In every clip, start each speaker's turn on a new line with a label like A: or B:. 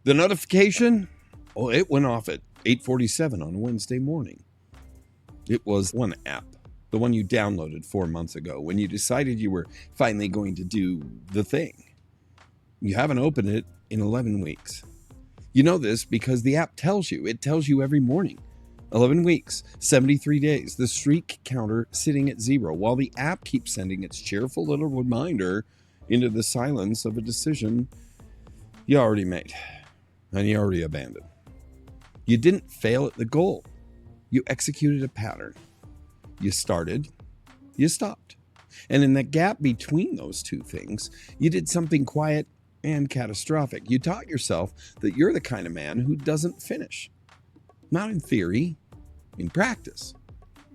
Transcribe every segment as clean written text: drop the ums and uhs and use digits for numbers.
A: The notification, oh, it went off at 8:47 on Wednesday morning. It was one app, the one you downloaded 4 months ago when you decided you were finally going to do the thing. You haven't opened it in 11 weeks. You know this because the app tells you. It tells you every morning. 11 weeks, 73 days, the streak counter sitting at 0, while the app keeps sending its cheerful little reminder into the silence of a decision you already made and you already abandoned. You didn't fail at the goal. You executed a pattern. You started, you stopped. And in the gap between those two things, you did something quiet and catastrophic. You taught yourself that you're the kind of man who doesn't finish. Not in theory, in practice.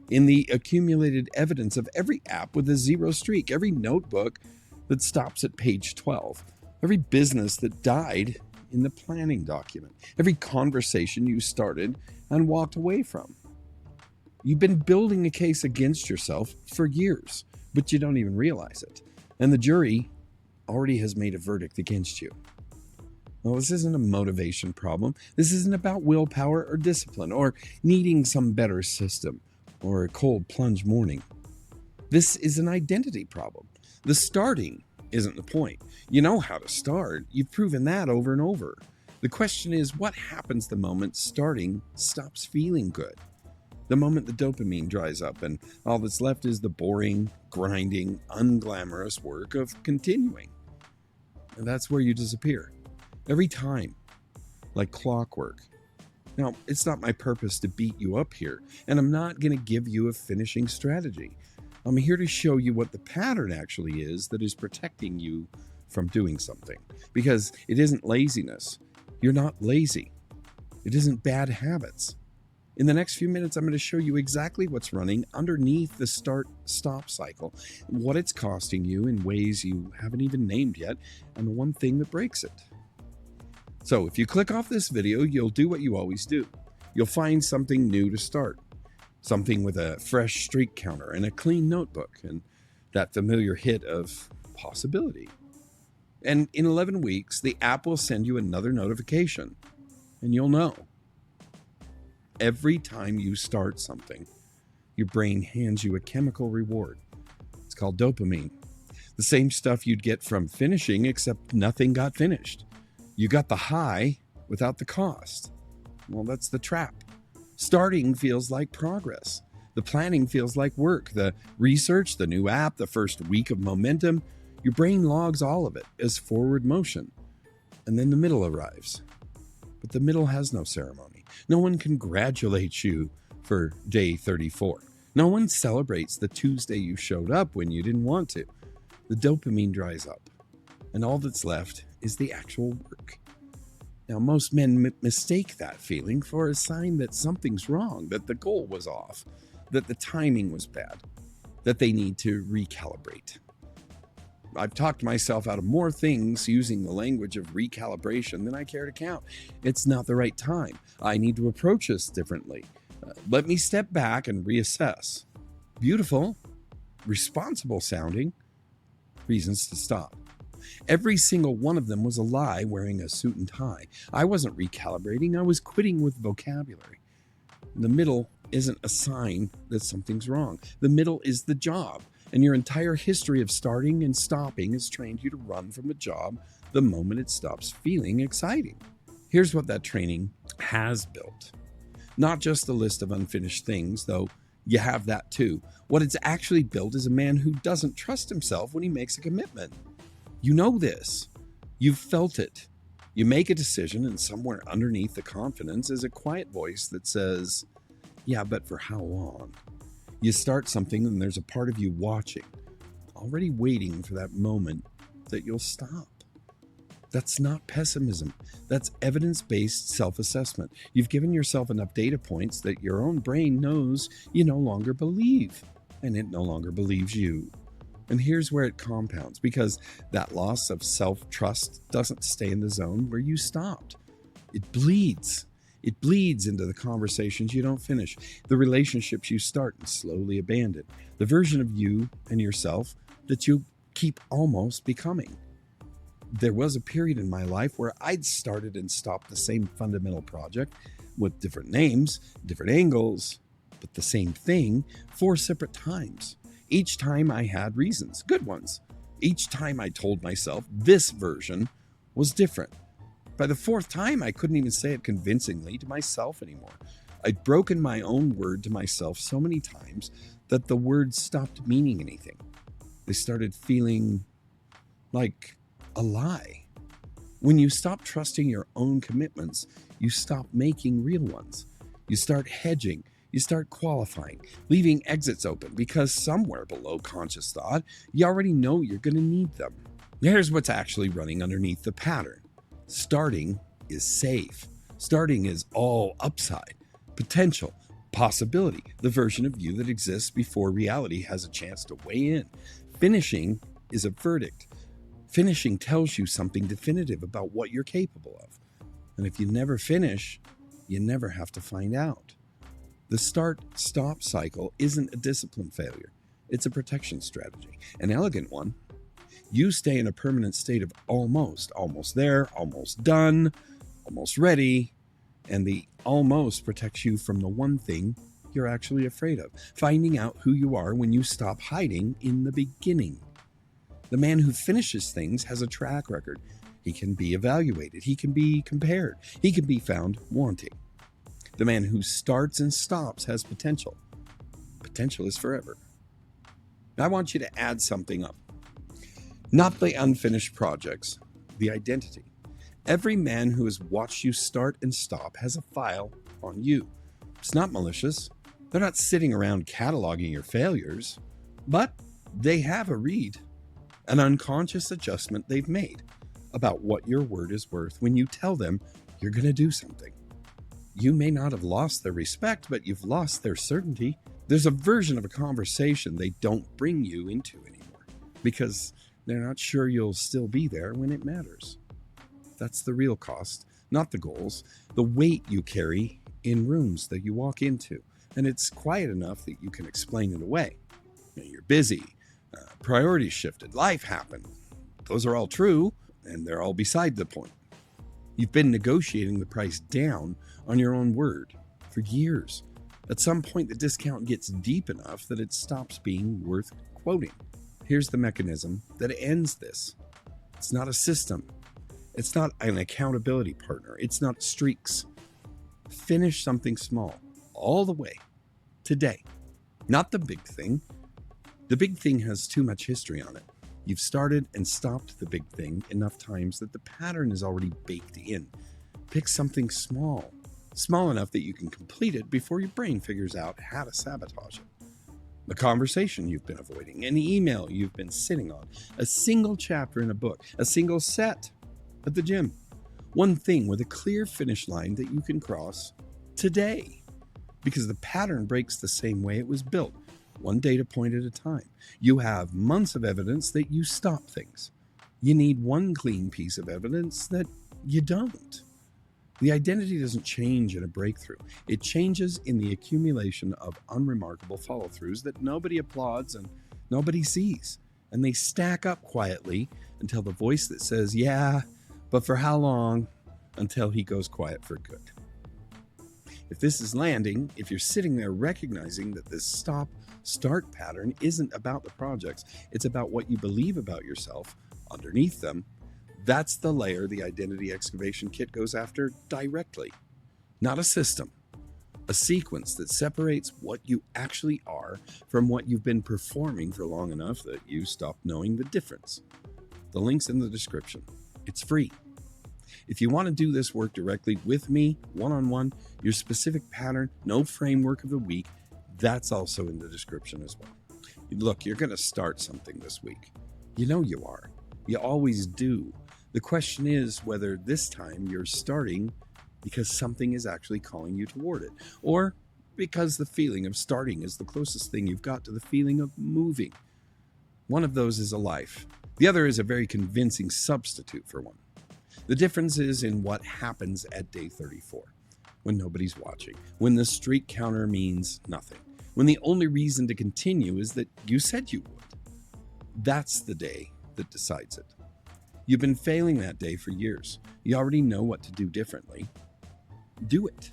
A: In the accumulated evidence of every app with a 0 streak, every notebook that stops at page 12, every business that died in the planning document, every conversation you started and walked away from. You've been building a case against yourself for years, but you don't even realize it. And the jury already has made a verdict against you. Well, this isn't a motivation problem. This isn't about willpower or discipline or needing some better system or a cold plunge morning. This is an identity problem. The starting isn't the point. You know how to start. You've proven that over and over. The question is, what happens the moment starting stops feeling good? The moment the dopamine dries up and all that's left is the boring, grinding, unglamorous work of continuing. And that's where you disappear. Every time, like clockwork. Now, it's not my purpose to beat you up here, and I'm not going to give you a finishing strategy. I'm here to show you what the pattern actually is that is protecting you from doing something. Because it isn't laziness. You're not lazy. It isn't bad habits. In the next few minutes, I'm going to show you exactly what's running underneath the start-stop cycle, what it's costing you in ways you haven't even named yet, and the one thing that breaks it. So if you click off this video, you'll do what you always do. You'll find something new to start. Something with a fresh streak counter and a clean notebook and that familiar hit of possibility. And in 11 weeks, the app will send you another notification, and you'll know. Every time you start something, your brain hands you a chemical reward. It's called dopamine. The same stuff you'd get from finishing, except nothing got finished. You got the high without the cost. Well, that's the trap. Starting feels like progress. The planning feels like work. The research, the new app, the first week of momentum, your brain logs all of it as forward motion. And then the middle arrives. But the middle has no ceremony. No one congratulates you for day 34. No one celebrates the Tuesday you showed up when you didn't want to. The dopamine dries up, and all that's left is the actual work. Now, most men mistake that feeling for a sign that something's wrong, that the goal was off, that the timing was bad, that they need to recalibrate. I've talked myself out of more things using the language of recalibration than I care to count. It's not the right time. I need to approach this differently. Let me step back and reassess. Beautiful, responsible sounding reasons to stop. Every single one of them was a lie wearing a suit and tie. I wasn't recalibrating. I was quitting with vocabulary. The middle isn't a sign that something's wrong. The middle is the job. And your entire history of starting and stopping has trained you to run from a job the moment it stops feeling exciting. Here's what that training has built. Not just a list of unfinished things, though you have that too. What it's actually built is a man who doesn't trust himself when he makes a commitment. You know this. You've felt it. You make a decision, and somewhere underneath the confidence is a quiet voice that says, yeah, but for how long? You start something and there's a part of you watching, already waiting for that moment that you'll stop. That's not pessimism. That's evidence-based self-assessment. You've given yourself enough data points that your own brain knows you no longer believe, and it no longer believes you. And here's where it compounds, because that loss of self-trust doesn't stay in the zone where you stopped. It bleeds. It bleeds into the conversations you don't finish, the relationships you start and slowly abandon, the version of you and yourself that you keep almost becoming. There was a period in my life where I'd started and stopped the same fundamental project with different names, different angles, but the same thing 4 separate times. Each time I had reasons, good ones. Each time I told myself this version was different. By the 4th time, I couldn't even say it convincingly to myself anymore. I'd broken my own word to myself so many times that the words stopped meaning anything. They started feeling like a lie. When you stop trusting your own commitments, you stop making real ones. You start hedging. You start qualifying, leaving exits open because somewhere below conscious thought, you already know you're going to need them. Here's what's actually running underneath the pattern. Starting is safe. Starting is all upside, potential, possibility, the version of you that exists before reality has a chance to weigh in. Finishing is a verdict. Finishing tells you something definitive about what you're capable of. And if you never finish, you never have to find out. The start-stop cycle isn't a discipline failure. It's a protection strategy, an elegant one. You stay in a permanent state of almost there, almost done, almost ready, and the almost protects you from the one thing you're actually afraid of, finding out who you are when you stop hiding in the beginning. The man who finishes things has a track record. He can be evaluated. He can be compared. He can be found wanting. The man who starts and stops has potential. Potential is forever. I want you to add something up. Not the unfinished projects, the identity. Every man who has watched you start and stop has a file on you. It's not malicious. They're not sitting around cataloging your failures, but they have a read, an unconscious adjustment they've made about what your word is worth when you tell them you're going to do something. You may not have lost their respect, but you've lost their certainty. There's a version of a conversation they don't bring you into anymore because they're not sure you'll still be there when it matters. That's the real cost, not the goals, the weight you carry in rooms that you walk into. And it's quiet enough that you can explain it away. You're busy, priorities shifted, life happened. Those are all true, and they're all beside the point. You've been negotiating the price down on your own word for years. At some point, the discount gets deep enough that it stops being worth quoting. Here's the mechanism that ends this. It's not a system. It's not an accountability partner. It's not streaks. Finish something small, all the way, today. Not the big thing. The big thing has too much history on it. You've started and stopped the big thing enough times that the pattern is already baked in. Pick something small enough that you can complete it before your brain figures out how to sabotage it. A conversation you've been avoiding, an email you've been sitting on, a single chapter in a book, a single set at the gym. One thing with a clear finish line that you can cross today. Because the pattern breaks the same way it was built, one data point at a time. You have months of evidence that you stop things. You need one clean piece of evidence that you don't. The identity doesn't change in a breakthrough. It changes in the accumulation of unremarkable follow-throughs that nobody applauds and nobody sees. And they stack up quietly until the voice that says, yeah, but for how long? Until he goes quiet for good. If this is landing, if you're sitting there recognizing that this stop-start pattern isn't about the projects, it's about what you believe about yourself underneath them, that's the layer the Identity Excavation Kit goes after directly. Not a system, a sequence that separates what you actually are from what you've been performing for long enough that you stop knowing the difference. The link's in the description. It's free. If you want to do this work directly with me, one-on-one, your specific pattern, no framework of the week, that's also in the description as well. Look, you're going to start something this week. You know you are. You always do. The question is whether this time you're starting because something is actually calling you toward it, or because the feeling of starting is the closest thing you've got to the feeling of moving. One of those is a life. The other is a very convincing substitute for one. The difference is in what happens at day 34, when nobody's watching, when the streak counter means nothing, when the only reason to continue is that you said you would. That's the day that decides it. You've been failing that day for years. You already know what to do differently. Do it.